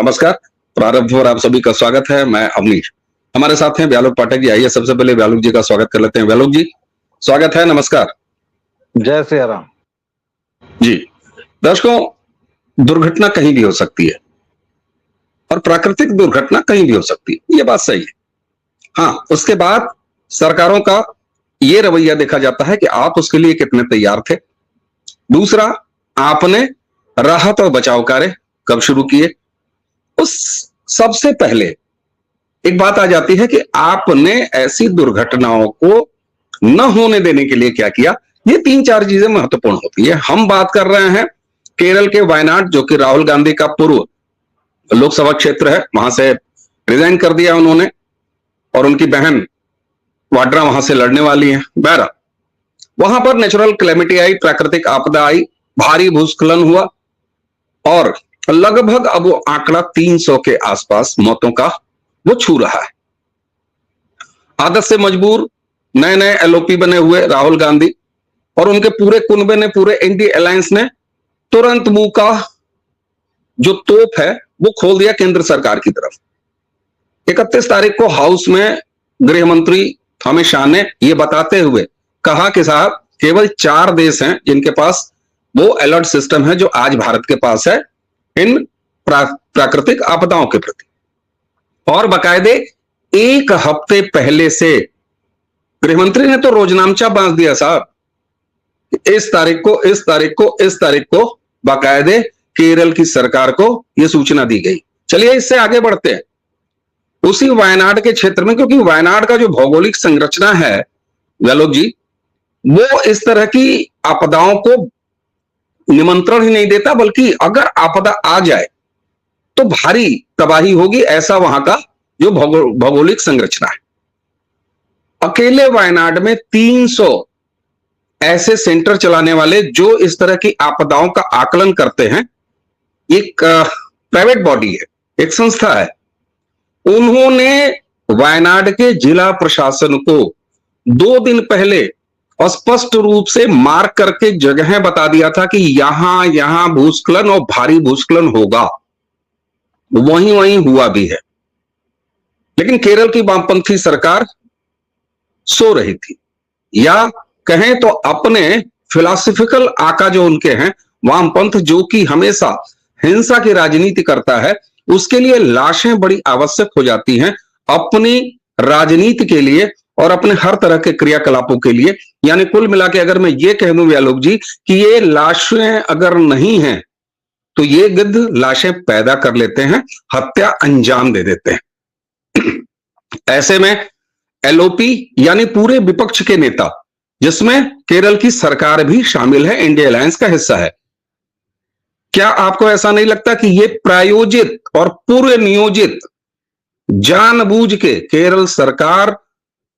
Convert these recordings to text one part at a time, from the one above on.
नमस्कार। प्रारंभ पर आप सभी का स्वागत है। मैं अवनीश, हमारे साथ हैं व्यालोक पाठक जी। आइए सबसे पहले व्यालोक जी का स्वागत कर लेते हैं। व्यालोक जी स्वागत है, नमस्कार। जय सिया राम जी। दर्शकों, दुर्घटना कहीं भी हो सकती है और प्राकृतिक दुर्घटना कहीं भी हो सकती है, ये बात सही है। हाँ, उसके बाद सरकारों का ये रवैया देखा जाता है कि आप उसके लिए कितने तैयार थे। दूसरा, आपने राहत और बचाव कार्य कब शुरू किए। उस सबसे पहले एक बात आ जाती है कि आपने ऐसी दुर्घटनाओं को न होने देने के लिए क्या किया। ये तीन चार चीजें महत्वपूर्ण होती है। हम बात कर रहे हैं केरल के वायनाड, जो कि राहुल गांधी का पूर्व लोकसभा क्षेत्र है, वहां से रिजाइन कर दिया उन्होंने और उनकी बहन वाड्रा वहां से लड़ने वाली है। बहरा वहां पर नेचुरल क्लेमिटी आई, प्राकृतिक आपदा आई, भारी भूस्खलन हुआ और लगभग अब वो आंकड़ा 300 के आसपास मौतों का वो छू रहा है। आदत से मजबूर नए नए एलओपी बने हुए राहुल गांधी और उनके पूरे कुनबे ने, पूरे इंडी अलायंस ने तुरंत मुंह का जो तोप है वो खोल दिया केंद्र सरकार की तरफ। 31 तारीख को हाउस में गृह मंत्री अमित शाह ने यह बताते हुए कहा कि साहब, केवल 4 देश हैं जिनके पास वो अलर्ट सिस्टम है जो आज भारत के पास है इन प्राकृतिक आपदाओं के प्रति। और बाकायदे 1 हफ्ते पहले से गृहमंत्री ने तो रोजनामचा बांध दिया साहब, इस तारीख को, इस तारीख को, इस तारीख को बाकायदे केरल की सरकार को यह सूचना दी गई। चलिए इससे आगे बढ़ते हैं। उसी वायनाड के क्षेत्र में, क्योंकि वायनाड का जो भौगोलिक संरचना है व्यालोक जी, वो इस तरह की आपदाओं को निमंत्रण ही नहीं देता, बल्कि अगर आपदा आ जाए तो भारी तबाही होगी, ऐसा वहां का जो भौगोलिक संरचना है। अकेले वायनाड में 300 ऐसे सेंटर चलाने वाले जो इस तरह की आपदाओं का आकलन करते हैं, एक प्राइवेट बॉडी है, एक संस्था है। उन्होंने वायनाड के जिला प्रशासन को 2 दिन पहले स्पष्ट रूप से मार्क करके जगह बता दिया था कि यहां यहां भूस्खलन और भारी भूस्खलन होगा। वहीं वहीं हुआ भी है। लेकिन केरल की वामपंथी सरकार सो रही थी, या कहें तो अपने फिलोसफिकल आका जो उनके हैं वामपंथ, जो कि हमेशा हिंसा की राजनीति करता है, उसके लिए लाशें बड़ी आवश्यक हो जाती हैं अपनी राजनीति के लिए और अपने हर तरह के क्रियाकलापों के लिए। यानी कुल मिला के अगर मैं ये कह दूं व्यालोक जी कि ये लाशें अगर नहीं हैं तो ये गिद्ध लाशें पैदा कर लेते हैं, हत्या अंजाम दे देते हैं। ऐसे में एलओपी यानी पूरे विपक्ष के नेता, जिसमें केरल की सरकार भी शामिल है, इंडिया अलायंस का हिस्सा है, क्या आपको ऐसा नहीं लगता कि यह प्रायोजित और पूर्व नियोजित जानबूझ के केरल सरकार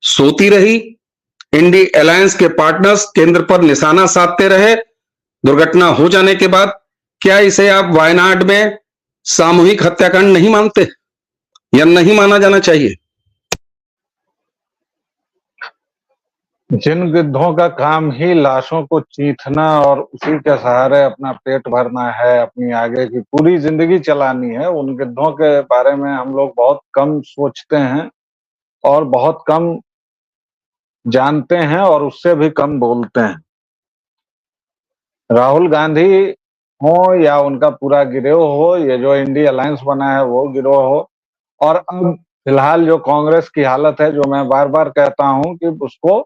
सोती रही, इंडिया अलायंस के पार्टनर्स केंद्र पर निशाना साधते रहे, दुर्घटना हो जाने के बाद? क्या इसे आप वायनाड में सामूहिक हत्याकांड नहीं मानते या नहीं माना जाना चाहिए? जिन गिद्धों का काम ही लाशों को चीथना और उसी के सहारे अपना पेट भरना है, अपनी आगे की पूरी जिंदगी चलानी है, उन गिद्धों के बारे में हम लोग बहुत कम सोचते हैं और बहुत कम जानते हैं और उससे भी कम बोलते हैं। राहुल गांधी हो या उनका पूरा गिरोह हो, ये जो इंडिया अलायंस बना है वो गिरोह हो, और अब फिलहाल जो कांग्रेस की हालत है, जो मैं बार बार कहता हूं कि उसको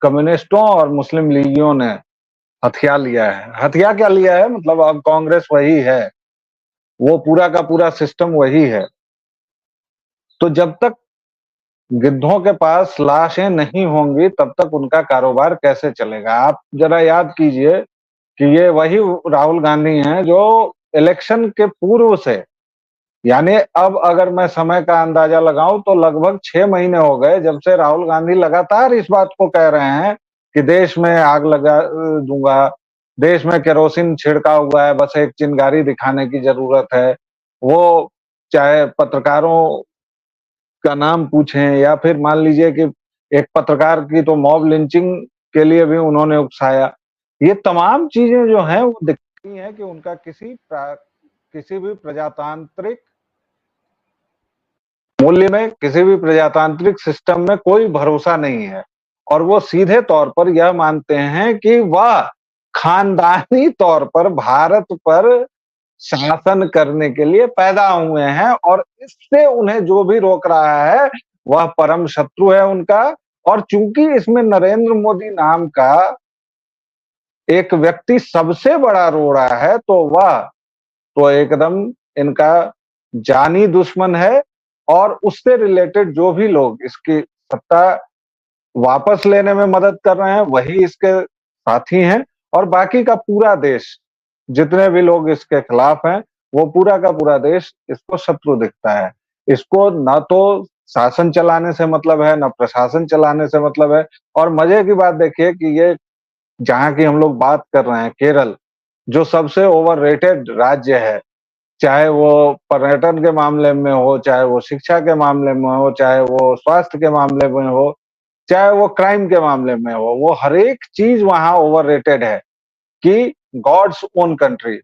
कम्युनिस्टों और मुस्लिम लीगियों ने हथिया लिया है। हथिया क्या लिया है, मतलब अब कांग्रेस वही है, वो पूरा का पूरा सिस्टम वही है। तो जब तक गिद्धों के पास लाशें नहीं होंगी तब तक उनका कारोबार कैसे चलेगा? आप जरा याद कीजिए कि ये वही राहुल गांधी हैं जो इलेक्शन के पूर्व से, यानी अब अगर मैं समय का अंदाजा लगाऊं तो लगभग 6 महीने हो गए जब से राहुल गांधी लगातार इस बात को कह रहे हैं कि देश में आग लगा दूंगा, देश में केरोसिन छिड़का हुआ है, बस एक चिंगारी दिखाने की जरूरत है। वो चाहे पत्रकारों का नाम पूछें या फिर मान लीजिए कि एक पत्रकार की तो मॉब लिंचिंग के लिए भी उन्होंने उकसाया। ये तमाम चीजें जो हैं वो दिखती हैं कि उनका किसी भी प्रजातांत्रिक मूल्य में किसी भी प्रजातांत्रिक सिस्टम में कोई भरोसा नहीं है और वो सीधे तौर पर यह मानते हैं कि वह खानदानी तौर पर भारत पर शासन करने के लिए पैदा हुए हैं और इससे उन्हें जो भी रोक रहा है वह परम शत्रु है उनका। और चूंकि इसमें नरेंद्र मोदी नाम का एक व्यक्ति सबसे बड़ा रोड़ा है तो वह तो एकदम इनका जानी दुश्मन है और उससे रिलेटेड जो भी लोग इसकी सत्ता वापस लेने में मदद कर रहे हैं वही इसके साथी हैं और बाकी का पूरा देश, जितने भी लोग इसके खिलाफ हैं, वो पूरा का पूरा देश इसको शत्रु दिखता है। इसको ना तो शासन चलाने से मतलब है, ना प्रशासन चलाने से मतलब है। और मजे की बात देखिए कि ये जहाँ की हम लोग बात कर रहे हैं केरल, जो सबसे ओवररेटेड राज्य है, चाहे वो पर्यटन के मामले में हो, चाहे वो शिक्षा के मामले में हो, चाहे वो स्वास्थ्य के मामले में हो, चाहे वो क्राइम के मामले में हो, वो हर एक चीज वहां ओवररेटेड है कि God's own country,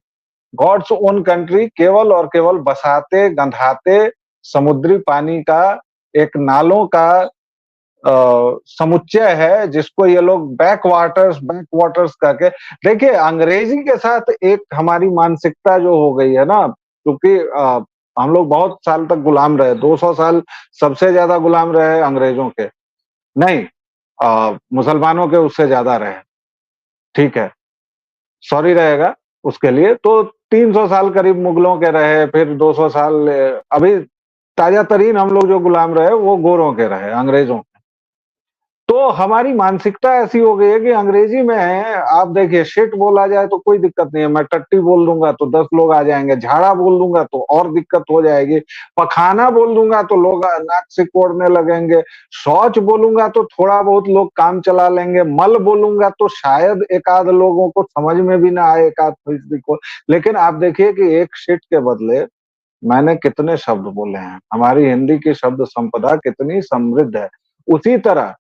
God's own country केवल और केवल बसाते गंधाते समुद्री पानी का एक नालों का समुच्चय है जिसको ये लोग बैक वाटर्स करके। देखिए अंग्रेजी के साथ एक हमारी मानसिकता जो हो गई है ना, क्योंकि हम लोग बहुत साल तक गुलाम रहे, 200 साल सबसे ज्यादा गुलाम रहे अंग्रेजों के, नहीं मुसलमानों के उससे ज्यादा रहे, ठीक है, सॉरी रहेगा उसके लिए। तो 300 साल करीब मुगलों के रहे, फिर 200 साल अभी ताजा तरीन हम लोग जो गुलाम रहे वो गोरों के रहे, अंग्रेजों के। तो हमारी मानसिकता ऐसी हो गई है कि अंग्रेजी में आप देखिए शिट बोला जाए तो कोई दिक्कत नहीं है, मैं टट्टी बोल दूंगा तो 10 लोग आ जाएंगे, झाड़ा बोल दूंगा तो और दिक्कत हो जाएगी, पखाना बोल दूंगा तो लोग नाक से कोड़ने लगेंगे, शौच बोलूंगा तो थोड़ा बहुत लोग काम चला लेंगे, मल बोलूंगा तो शायद एक आध लोगों को समझ में भी ना आए, एक आध फीसदी को। लेकिन आप देखिए कि एक शिट के बदले मैंने कितने शब्द बोले हैं, हमारी हिंदी की शब्द संपदा कितनी समृद्ध है। उसी तरह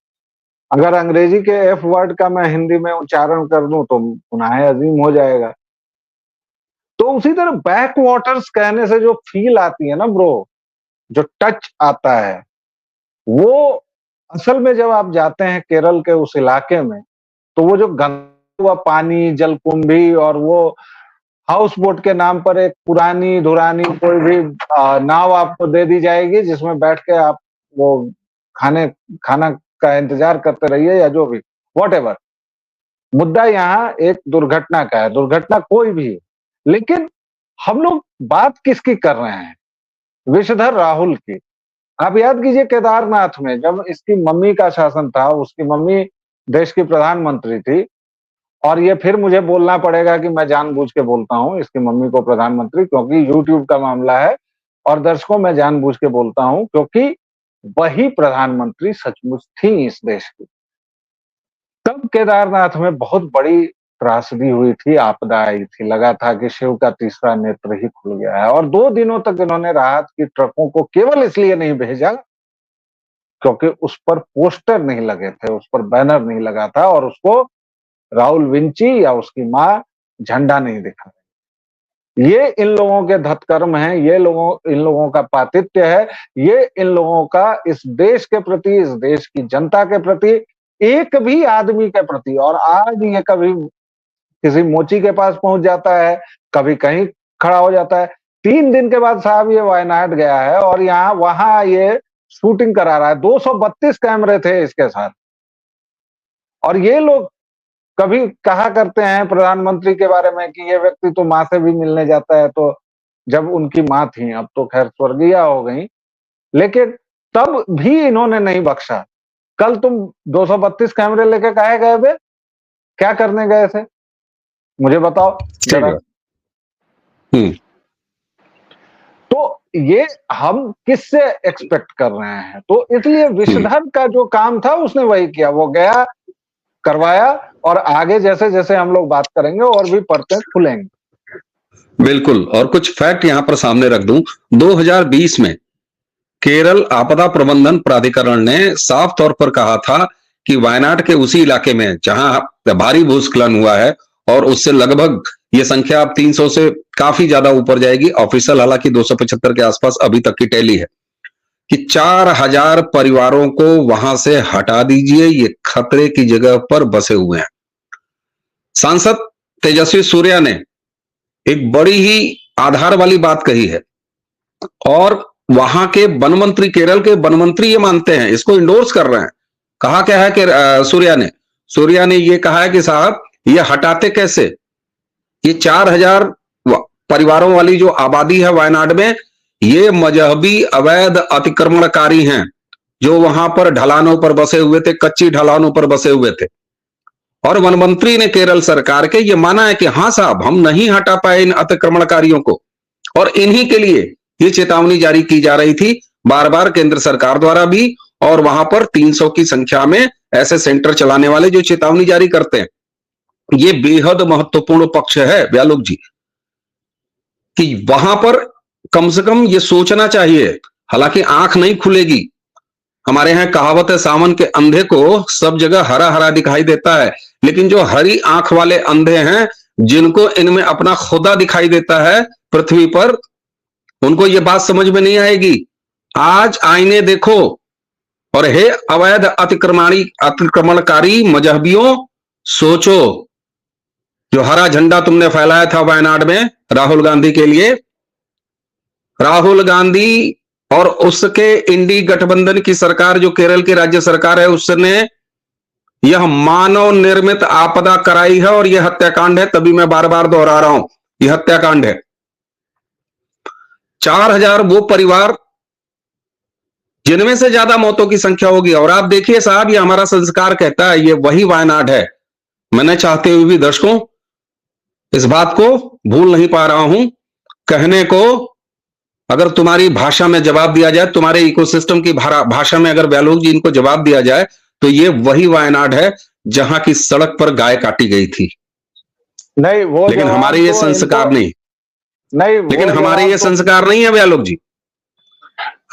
अगर अंग्रेजी के एफ वर्ड का मैं हिंदी में उच्चारण कर दूं तो गुनाह अजीम हो जाएगा। तो उसी तरह बैक वाटर्स कहने से जो फील आती है ना ब्रो, जो टच आता है, वो असल में जब आप जाते हैं केरल के उस इलाके में तो वो जो गंदा हुआ पानी, जलकुंभी और वो हाउस बोट के नाम पर एक पुरानी धुरानी कोई भी नाव आपको दे दी जाएगी जिसमें बैठ के आप वो खाना का इंतजार करते रहिए या जो भी व्हाटएवर। मुद्दा यहाँ एक दुर्घटना का है, दुर्घटना कोई भी है, लेकिन हम लोग बात किसकी कर रहे हैं? विषधर राहुल की। आप याद कीजिए केदारनाथ में जब इसकी मम्मी का शासन था, उसकी मम्मी देश की प्रधानमंत्री थी, और ये फिर मुझे बोलना पड़ेगा कि मैं जानबूझ के बोलता हूँ इसकी मम्मी को प्रधानमंत्री, क्योंकि यूट्यूब का मामला है। और दर्शकों मैं जानबूझ के बोलता हूँ क्योंकि वही प्रधानमंत्री सचमुच थी इस देश की। तब केदारनाथ में बहुत बड़ी त्रासदी हुई थी, आपदा आई थी, लगा था कि शिव का तीसरा नेत्र ही खुल गया है। और 2 दिनों तक इन्होंने राहत की ट्रकों को केवल इसलिए नहीं भेजा क्योंकि उस पर पोस्टर नहीं लगे थे, उस पर बैनर नहीं लगा था और उसको राहुल विंची या उसकी माँ झंडा नहीं दिखा। ये इन लोगों के धतकर्म हैं, इन लोगों का पातित्य है, ये इन लोगों का इस देश के प्रति, इस देश की जनता के प्रति, एक भी आदमी के प्रति। और आज ये कभी किसी मोची के पास पहुंच जाता है, कभी कहीं खड़ा हो जाता है। 3 दिन के बाद साहब ये वायनाड गया है और यहाँ वहां ये शूटिंग करा रहा है। 232 कैमरे थे इसके साथ। और ये लोग कभी कहा करते हैं प्रधानमंत्री के बारे में कि ये व्यक्ति तो माँ से भी मिलने जाता है, तो जब उनकी माँ थी, अब तो खैर स्वर्गीय हो गई, लेकिन तब भी इन्होंने नहीं बख्शा। कल तुम 232 कैमरे लेके काहे गए बे? क्या करने गए थे? मुझे बताओ जरा। तो ये हम किससे एक्सपेक्ट कर रहे हैं? तो इसलिए विषधर का जो काम था उसने वही किया, वो गया, करवाया, और आगे जैसे जैसे हम लोग बात करेंगे और भी परतें खुलेंगी। बिल्कुल। और कुछ फैक्ट यहां पर सामने रख दूं, 2020 में केरल आपदा प्रबंधन प्राधिकरण ने साफ तौर पर कहा था कि वायनाड के उसी इलाके में जहां भारी भूस्खलन हुआ है, और उससे लगभग ये संख्या अब 300 से काफी ज्यादा ऊपर जाएगी, ऑफिशियल हालांकि 275 के आसपास अभी तक की टैली है, कि 4000 परिवारों को वहां से हटा दीजिए, ये खतरे की जगह पर बसे हुए हैं। सांसद तेजस्वी सूर्या ने एक बड़ी ही आधार वाली बात कही है और वहां के वन मंत्री, केरल के वन मंत्री ये मानते हैं, इसको इंडोर्स कर रहे हैं। कहा क्या है कि सूर्या ने ये कहा है कि साहब ये हटाते कैसे, ये 4000 परिवारों वाली जो आबादी है वायनाड में, ये मजहबी अवैध अतिक्रमणकारी हैं जो वहां पर ढलानों पर बसे हुए थे, कच्ची ढलानों पर बसे हुए थे। और वन मंत्री ने केरल सरकार के ये माना है कि हाँ साहब, हम नहीं हटा पाए इन अतिक्रमणकारियों को, और इन्हीं के लिए ये चेतावनी जारी की जा रही थी बार बार केंद्र सरकार द्वारा भी, और वहां पर 300 की संख्या में ऐसे सेंटर चलाने वाले जो चेतावनी जारी करते हैं। ये बेहद महत्वपूर्ण पक्ष है व्यालोक जी, कि वहां पर कम से कम ये सोचना चाहिए। हालांकि आंख नहीं खुलेगी, हमारे यहां कहावत है, सावन के अंधे को सब जगह हरा हरा दिखाई देता है, लेकिन जो हरी आंख वाले अंधे हैं, जिनको इनमें अपना खुदा दिखाई देता है पृथ्वी पर, उनको ये बात समझ में नहीं आएगी। आज आईने देखो, और हे अवैध अतिक्रमणकारी मजहबियों, सोचो, जो हरा झंडा तुमने फहराया था वायनाड में राहुल गांधी के लिए, राहुल गांधी और उसके इंडी गठबंधन की सरकार, जो केरल की राज्य सरकार है, उसने यह मानव निर्मित आपदा कराई है और यह हत्याकांड है। तभी मैं बार बार दोहरा रहा हूं, यह हत्याकांड है। 4000 वो परिवार जिनमें से ज्यादा मौतों की संख्या होगी। और आप देखिए साहब, ये हमारा संस्कार कहता है, ये वही वायनाड है। मैंने चाहते हुए भी दर्शकों इस बात को भूल नहीं पा रहा हूं कहने को, अगर तुम्हारी भाषा में जवाब दिया जाए, तुम्हारे इकोसिस्टम की भाषा में अगर व्यालोक जी इनको जवाब दिया जाए, तो ये वही वायनाड है जहां की सड़क पर गाय काटी गई थी। नहीं, वो लेकिन हमारे ये संस्कार नहीं, लेकिन हमारे ये संस्कार नहीं है व्यालोक जी,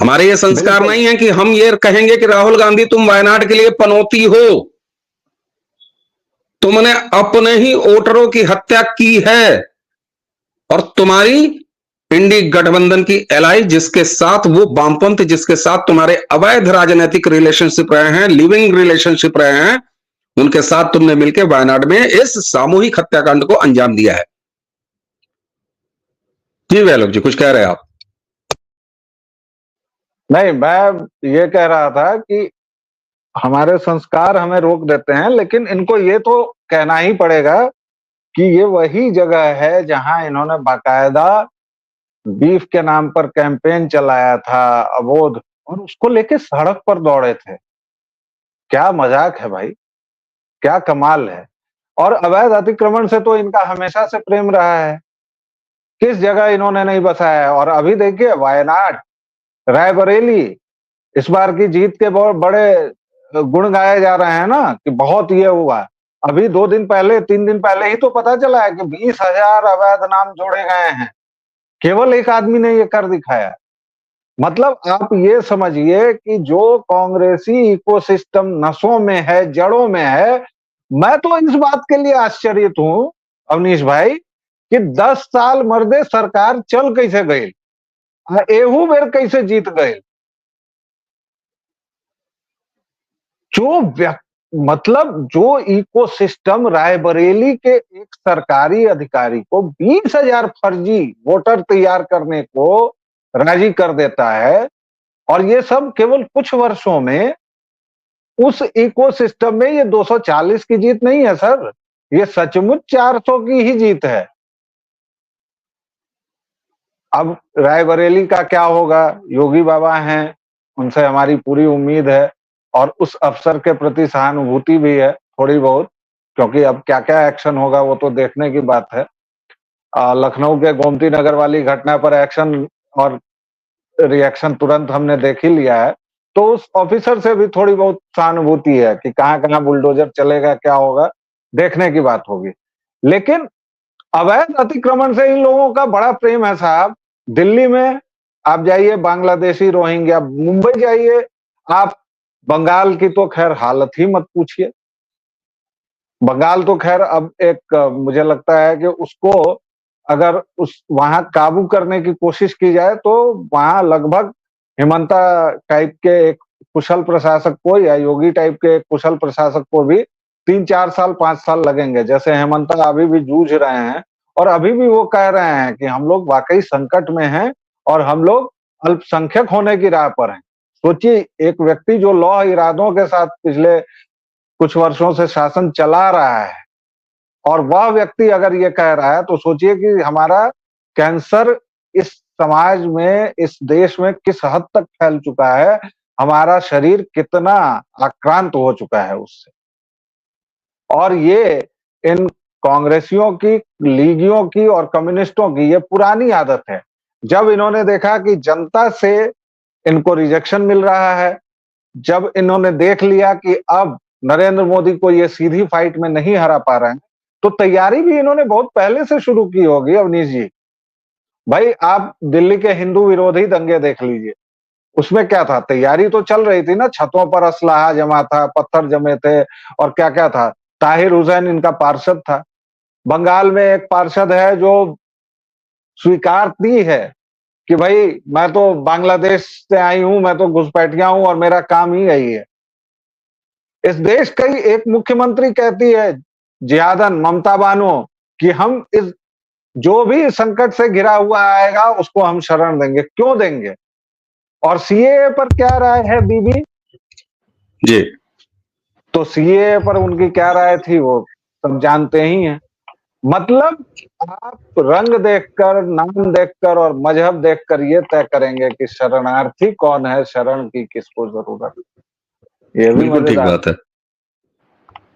हमारे ये संस्कार नहीं है कि हम ये कहेंगे कि राहुल गांधी तुम वायनाड के लिए पनौती हो, तुमने अपने ही वोटरों की हत्या की है, और तुम्हारी इंडी गठबंधन की एलाई, जिसके साथ वो वामपंथ, जिसके साथ तुम्हारे अवैध राजनीतिक रिलेशनशिप रहे हैं, लिविंग रिलेशनशिप रहे हैं, उनके साथ तुमने मिलकर वायनाड में इस सामूहिक हत्याकांड को अंजाम दिया है। जी व्यालोक जी, कुछ कह रहे हैं आप? नहीं, मैं ये कह रहा था कि हमारे संस्कार हमें रोक देते हैं, लेकिन इनको ये तो कहना ही पड़ेगा कि ये वही जगह है जहां इन्होंने बाकायदा बीफ के नाम पर कैंपेन चलाया था अवोध, और उसको लेके सड़क पर दौड़े थे। क्या मजाक है भाई, क्या कमाल है। और अवैध अतिक्रमण से तो इनका हमेशा से प्रेम रहा है, किस जगह इन्होंने नहीं बसाया है। और अभी देखिए वायनाड, रायबरेली, इस बार की जीत के बहुत बड़े गुण गाए जा रहे हैं ना, कि बहुत ये हुआ। अभी 2 दिन पहले, 3 दिन पहले ही तो पता चला है कि 20,000 अवैध नाम जोड़े गए हैं। केवल एक आदमी ने ये कर दिखाया। मतलब आप ये समझिए कि जो कांग्रेसी इकोसिस्टम नसों में है, जड़ों में है। मैं तो इस बात के लिए आश्चर्यित हूं अवनीश भाई कि 10 साल मर्दे सरकार चल कैसे गई, एहू बेर कैसे जीत गए। जो मतलब जो इकोसिस्टम रायबरेली के एक सरकारी अधिकारी को 20,000 फर्जी वोटर तैयार करने को राजी कर देता है, और ये सब केवल कुछ वर्षों में, उस इकोसिस्टम में ये 240 की जीत नहीं है सर, ये सचमुच 400 की ही जीत है। अब रायबरेली का क्या होगा, योगी बाबा हैं, उनसे हमारी पूरी उम्मीद है, और उस अफसर के प्रति सहानुभूति भी है थोड़ी बहुत, क्योंकि अब क्या क्या एक्शन होगा वो तो देखने की बात है। लखनऊ के गोमती नगर वाली घटना पर एक्शन और रिएक्शन तुरंत हमने देख ही लिया है, तो उस ऑफिसर से भी थोड़ी बहुत सहानुभूति है कि कहां कहां बुलडोजर चलेगा, क्या होगा, देखने की बात होगी। लेकिन अवैध अतिक्रमण से इन लोगों का बड़ा प्रेम है साहब। दिल्ली में आप जाइए, बांग्लादेशी रोहिंग्या, मुंबई जाइए आप, बंगाल की तो खैर हालत ही मत पूछिए। बंगाल तो खैर अब एक मुझे लगता है कि उसको अगर उस वहां काबू करने की कोशिश की जाए तो वहां लगभग हिमंता टाइप के एक कुशल प्रशासक को या योगी टाइप के एक कुशल प्रशासक को भी 3-4 साल 5 साल लगेंगे। जैसे हेमंता अभी भी जूझ रहे हैं और अभी भी वो कह रहे हैं कि हम लोग वाकई संकट में हैं और हम लोग अल्पसंख्यक होने की राह पर हैं। सोचिए, एक व्यक्ति जो लौह इरादों के साथ पिछले कुछ वर्षों से शासन चला रहा है और वह व्यक्ति अगर ये कह रहा है, तो सोचिए कि हमारा कैंसर इस समाज में, इस देश में किस हद तक फैल चुका है, हमारा शरीर कितना आक्रांत हो चुका है उससे। और ये इन कांग्रेसियों की, लीगियों की और कम्युनिस्टों की ये पुरानी आदत है। जब इन्होंने देखा कि जनता से इनको रिजेक्शन मिल रहा है, जब इन्होंने देख लिया कि अब नरेंद्र मोदी को ये सीधी फाइट में नहीं हरा पा रहे हैं, तो तैयारी भी इन्होंने बहुत पहले से शुरू की होगी। अवनीश जी, भाई आप दिल्ली के हिंदू विरोधी दंगे देख लीजिए, उसमें क्या था, तैयारी तो चल रही थी ना, छतों पर असलाहा जमा था, पत्थर जमे थे और क्या क्या था। ताहिर हुसैन इनका पार्षद था। बंगाल में एक पार्षद है जो स्वीकारती है कि भाई मैं तो बांग्लादेश से आई हूं, मैं तो घुसपैठिया हूं और मेरा काम ही यही है। इस देश की एक मुख्यमंत्री कहती है, जियादन ममता बानो, कि हम इस जो भी संकट से घिरा हुआ आएगा उसको हम शरण देंगे। क्यों देंगे? और सीएए पर क्या राय है बीबी जी? तो सीएए पर उनकी क्या राय थी वो सब जानते ही हैं। मतलब आप रंग देखकर, नाम देखकर और मजहब देखकर ये तय करेंगे कि शरणार्थी कौन है, शरण की किसको जरूरत है। ये भी बिल्कुल ठीक मजेदार बात है।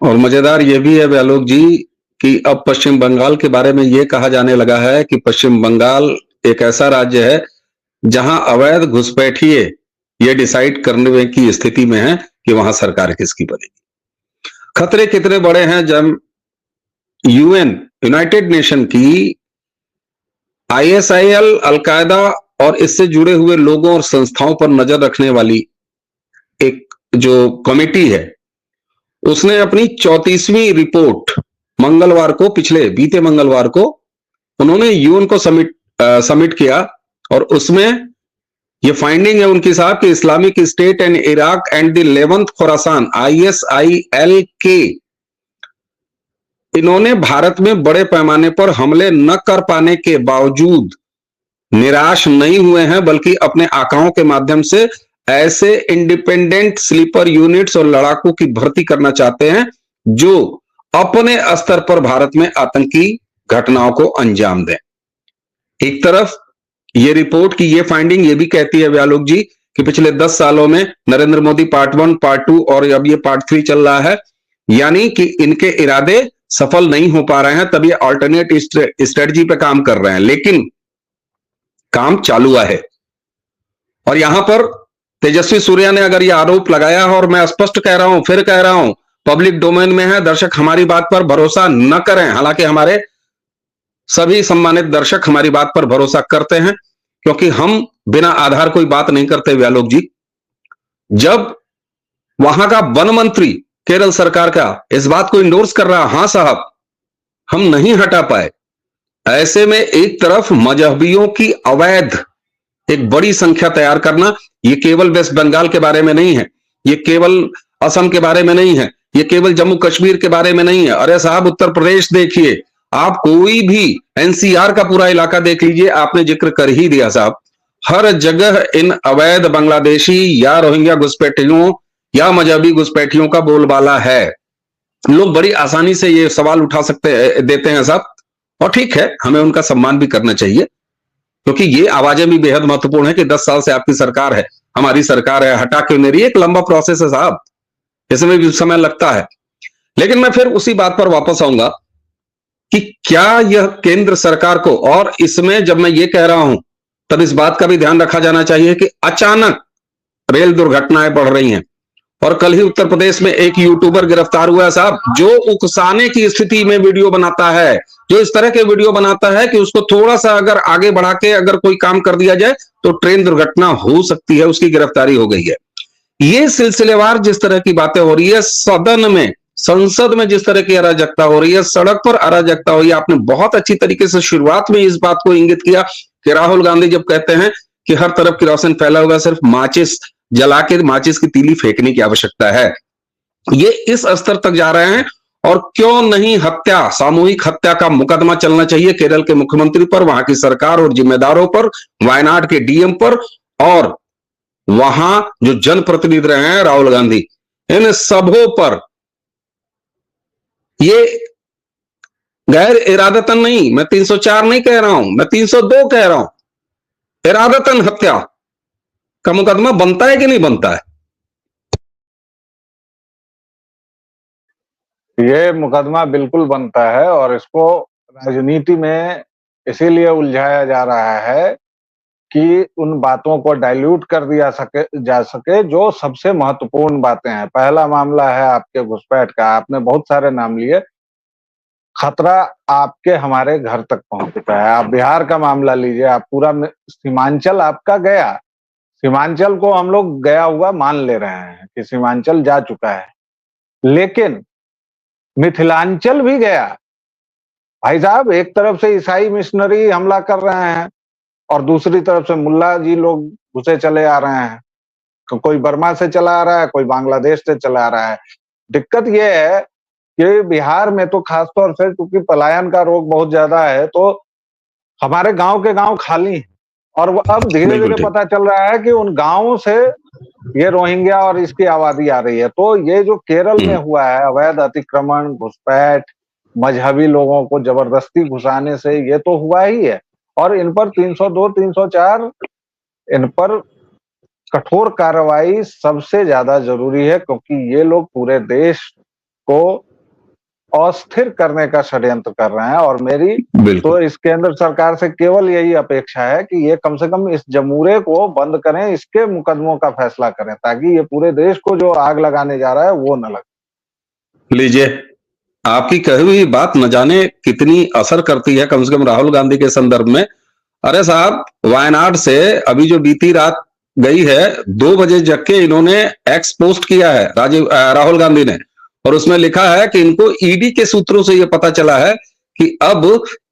और मजेदार ये भी है व्यालोक जी कि अब पश्चिम बंगाल के बारे में ये कहा जाने लगा है कि पश्चिम बंगाल एक ऐसा राज्य है जहां अवैध घुसपैठिए ये डिसाइड करने की स्थिति में है कि वहां सरकार किसकी बनेगी। खतरे कितने बड़े हैं जब यूनाइटेड नेशन की आईएसआईएल, अलकायदा और इससे जुड़े हुए लोगों और संस्थाओं पर नजर रखने वाली एक जो कमेटी है, उसने अपनी 34वीं रिपोर्ट मंगलवार को, बीते मंगलवार को उन्होंने यूएन को सबमिट किया। और उसमें ये फाइंडिंग है उनकी साहब कि Islamic state and Iraq and the eleventh Khorasan ISIL के इन्होंने भारत में बड़े पैमाने पर हमले न कर पाने के बावजूद निराश नहीं हुए हैं, बल्कि अपने आकाओं के माध्यम से ऐसे इंडिपेंडेंट स्लीपर यूनिट्स और लड़ाकू की भर्ती करना चाहते हैं जो अपने स्तर पर भारत में आतंकी घटनाओं को अंजाम दें। एक तरफ ये रिपोर्ट की ये फाइंडिंग ये भी कहती है व्यालोक जी कि पिछले 10 सालों में नरेंद्र मोदी पार्ट 1, पार्ट 2 और अब ये पार्ट 3 चल रहा है, यानी कि इनके इरादे सफल नहीं हो पा रहे हैं, तब ये अल्टरनेट स्ट्रेटजी पे काम कर रहे हैं, लेकिन काम चालू है। और यहां पर तेजस्वी सूर्या ने अगर ये आरोप लगाया है, और मैं स्पष्ट कह रहा हूं, फिर कह रहा हूं, पब्लिक डोमेन में है, दर्शक हमारी बात पर भरोसा न करें। हालांकि हमारे सभी सम्मानित दर्शक हमारी बात पर भरोसा करते हैं, क्योंकि हम बिना आधार कोई बात नहीं करते व्यालोक जी। जब वहां का वन मंत्री केरल सरकार का इस बात को इंडोर्स कर रहा, हां साहब हम नहीं हटा पाए, ऐसे में एक तरफ मजहबियों की अवैध एक बड़ी संख्या तैयार करना, ये केवल वेस्ट बंगाल के बारे में नहीं है, ये केवल असम के बारे में नहीं है, ये केवल जम्मू कश्मीर के बारे में नहीं है। अरे साहब उत्तर प्रदेश देखिए, आप कोई भी एनसीआर का पूरा इलाका देख लीजिए, आपने जिक्र कर ही दिया साहब, हर जगह इन अवैध बांग्लादेशी या रोहिंग्या घुसपैठियों या मजहबी घुसपैठियों का बोलबाला है। लोग बड़ी आसानी से ये सवाल उठा देते हैं साहब, और ठीक है, हमें उनका सम्मान भी करना चाहिए, क्योंकि ये आवाजें भी बेहद महत्वपूर्ण है कि 10 साल से आपकी सरकार है, हमारी सरकार है, हटा क्यों नहीं रही। एक लंबा प्रोसेस है साहब, इसमें भी समय लगता है। लेकिन मैं फिर उसी बात पर वापस आऊंगा कि क्या यह केंद्र सरकार को, और इसमें जब मैं ये कह रहा हूं तब इस बात का भी ध्यान रखा जाना चाहिए कि अचानक रेल दुर्घटनाएं बढ़ रही हैं, और कल ही उत्तर प्रदेश में एक यूट्यूबर गिरफ्तार हुआ है साहब, जो उकसाने की स्थिति में वीडियो बनाता है, जो इस तरह के वीडियो बनाता है कि उसको थोड़ा सा अगर आगे बढ़ा के अगर कोई काम कर दिया जाए तो ट्रेन दुर्घटना हो सकती है, उसकी गिरफ्तारी हो गई है। ये सिलसिलेवार जिस तरह की बातें हो रही है, सदन में, संसद में जिस तरह की अराजकता हो रही है, सड़क पर अराजकता हो रही है, आपने बहुत अच्छी तरीके से शुरुआत में इस बात को इंगित किया कि राहुल गांधी जब कहते हैं कि हर तरफ किरोसिन फैला होगा, सिर्फ माचिस जला के माचिस की तीली फेंकने की आवश्यकता है। ये इस स्तर तक जा रहे हैं। और क्यों नहीं हत्या, सामूहिक हत्या का मुकदमा चलना चाहिए केरल के मुख्यमंत्री पर, वहां की सरकार और जिम्मेदारों पर, वायनाड के डीएम पर, और वहां जो जनप्रतिनिधि रहे हैं राहुल गांधी, इन सबों पर। ये गैर इरादतन नहीं, मैं 304 नहीं कह रहा हूं, मैं 302 कह रहा हूं। इरादतन हत्या का मुकदमा बनता है कि नहीं बनता है? ये मुकदमा बिल्कुल बनता है, और इसको राजनीति में इसीलिए उलझाया जा रहा है कि उन बातों को डाइल्यूट कर दिया जा सके जो सबसे महत्वपूर्ण बातें हैं। पहला मामला है आपके घुसपैठ का, आपने बहुत सारे नाम लिए। खतरा आपके हमारे घर तक पहुंच चुका है। आप बिहार का मामला लीजिए, आप पूरा सीमांचल आपका गया, सीमांचल को हम लोग गया हुआ मान ले रहे हैं कि सीमांचल जा चुका है, लेकिन मिथिलांचल भी गया। भाई साहब, एक तरफ से ईसाई मिशनरी हमला कर रहे हैं और दूसरी तरफ से मुल्ला जी लोग घुसे चले आ रहे हैं। कोई बर्मा से चला आ रहा है, कोई बांग्लादेश से चला आ रहा है। दिक्कत यह है कि बिहार में तो खासतौर से क्योंकि पलायन का रोग बहुत ज्यादा है, तो हमारे गांव के गांव खाली हैं, और अब धीरे धीरे पता चल रहा है कि उन गांवों से ये रोहिंग्या और इसकी आबादी आ रही है। तो ये जो केरल में हुआ है अवैध अतिक्रमण, घुसपैठ, मजहबी लोगों को जबरदस्ती घुसाने से, ये तो हुआ ही है। और इन पर 302, 304, इन पर कठोर कार्रवाई सबसे ज्यादा जरूरी है, क्योंकि ये लोग पूरे देश को अस्थिर करने का षड्यंत्र कर रहे हैं। और मेरी तो इस केंद्र सरकार से केवल यही अपेक्षा है कि ये कम से कम इस जमूरे को बंद करें, इसके मुकदमों का फैसला करें, ताकि ये पूरे देश को जो आग लगाने जा रहा है वो न लगे। लीजिए, आपकी कही हुई बात न जाने कितनी असर करती है, कम से कम राहुल गांधी के संदर्भ में। अरे साहब, वायनाड से अभी जो बीती रात गई है, 2 बजे जग के इन्होंने एक्स पोस्ट किया है राहुल गांधी ने, और उसमें लिखा है कि इनको ईडी के सूत्रों से यह पता चला है कि अब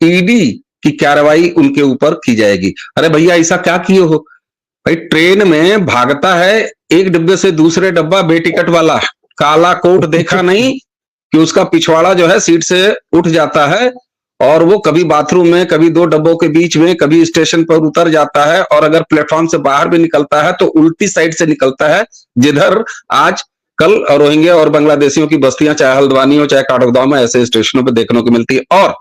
ईडी की कार्रवाई उनके ऊपर की जाएगी। अरे भैया, ऐसा क्या किए हो भाई? ट्रेन में भागता है एक डिब्बे से दूसरे डब्बा बेटिकट वाला, काला कोट देखा नहीं कि उसका पिछवाड़ा जो है सीट से उठ जाता है, और वो कभी बाथरूम में, कभी 2 डब्बों के बीच में, कभी स्टेशन पर उतर जाता है, और अगर प्लेटफॉर्म से बाहर भी निकलता है तो उल्टी साइड से निकलता है, जिधर आज कल रोहिंग्या और बांग्लादेशियों की बस्तियां, चाहे हल्द्वानी हो चाहे काठगोदाम में, ऐसे स्टेशनों पर देखने को मिलती है। और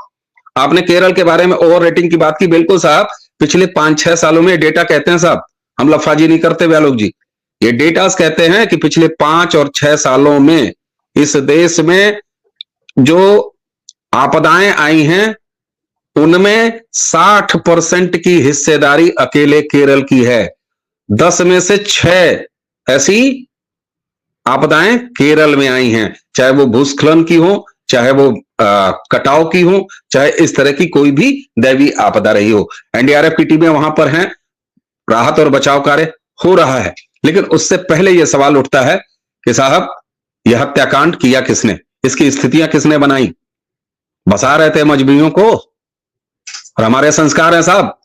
आपने केरल के बारे में ओवर रेटिंग की बात की, बिल्कुल साहब, पिछले 5-6 सालों में डेटा कहते हैं साहब, हम लफाजी नहीं करते व्यालोक जी, ये डेटा कहते हैं कि पिछले 5 और 6 सालों में इस देश में जो आपदाएं आई हैं उनमें 60% की हिस्सेदारी अकेले केरल की है। 10 में से 6 ऐसी आपदाएं केरल में आई हैं, चाहे वो भूस्खलन की हो, चाहे वो कटाव की हो, चाहे इस तरह की कोई भी दैवीय आपदा रही हो। एनडीआरएफ की टीमें वहां पर हैं, राहत और बचाव कार्य हो रहा है। लेकिन उससे पहले यह सवाल उठता है कि साहब, यह हत्याकांड किया किसने? इसकी स्थितियां किसने बनाई? बसा रहे थे मजबूरियों को, और हमारे संस्कार हैं साहब।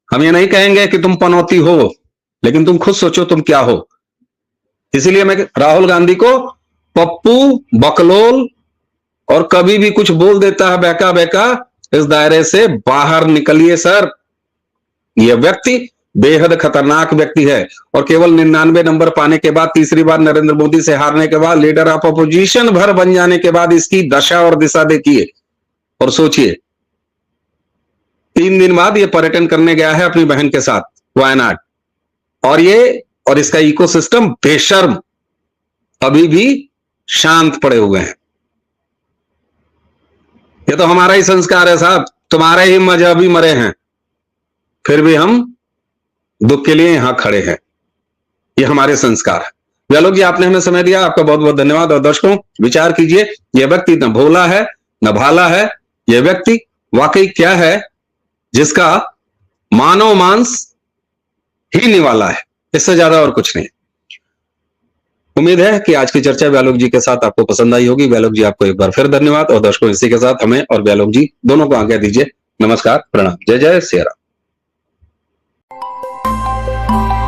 हम ये नहीं कहेंगे कि तुम पनौती हो, लेकिन तुम खुद सोचो तुम क्या हो। इसीलिए मैं राहुल गांधी को पप्पू, बकलोल, और कभी भी कुछ बोल देता है बेका बेका, इस दायरे से बाहर निकलिए सर। यह व्यक्ति बेहद खतरनाक व्यक्ति है, और केवल 99 नंबर पाने के बाद, तीसरी बार नरेंद्र मोदी से हारने के बाद, लीडर ऑफ अपोजिशन भर बन जाने के बाद इसकी दशा और दिशा देखिए। और सोचिए, 3 दिन बाद ये पर्यटन करने गया है अपनी बहन के साथ वायनाड, और इसका इकोसिस्टम बेशर्म अभी भी शांत पड़े हुए हैं। ये तो हमारा ही संस्कार है साहब, तुम्हारे ही मजहबी मरे हैं, फिर भी हम दुख के लिए यहां खड़े हैं। ये हमारे संस्कार है। व्यालोक जी, आपने हमें समय दिया, आपका बहुत बहुत धन्यवाद। और दर्शकों, विचार कीजिए, यह व्यक्ति न भोला है न भाला है, यह व्यक्ति वाकई क्या है जिसका मानव मांस ही निवाला है, इससे ज्यादा और कुछ नहीं। उम्मीद है कि आज की चर्चा व्यालोक जी के साथ आपको पसंद आई होगी। व्यालोक जी, आपको एक बार फिर धन्यवाद। और दर्शकों, इसी के साथ हमें और व्यालोक जी दोनों को आज्ञा दीजिए। नमस्कार, प्रणाम, जय जय सिया राम। है।